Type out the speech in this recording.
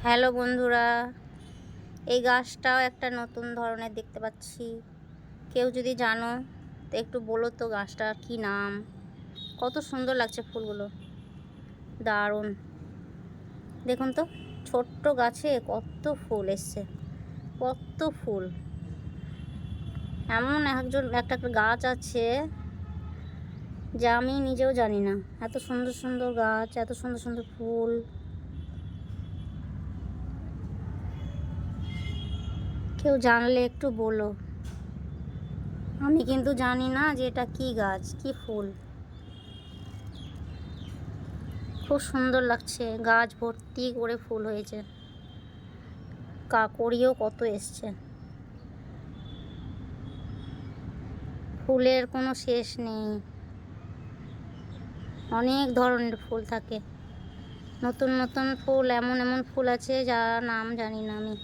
Hello বন্ধুরা, এই গাছটাও একটা নতুন ধরনের দেখতে পাচ্ছি। কেউ যদি জানো তো একটু বলো তো গাছটার কি নাম। কত সুন্দর লাগছে ফুলগুলো, দারুণ। দেখুন তো, ছোট্ট গাছে কত ফুল এসছে, কত ফুল। এমন একটা গাছ আছে যা আমি নিজেও জানি না, এত সুন্দর সুন্দর গাছ, এত সুন্দর সুন্দর ফুল। কেউ জানলে একটু বলো। আমি কিন্তু জানি না যে এটা কি গাছ, কি ফুল। খুব সুন্দর লাগছে, গাছ ভর্তি করে ফুল হয়েছে, কাকড়িও কত এসছে। ফুলের কোনো শেষ নেই, অনেক ধরনের ফুল থাকে। নতুন নতুন ফুল, এমন এমন ফুল আছে যার নাম জানি না আমি।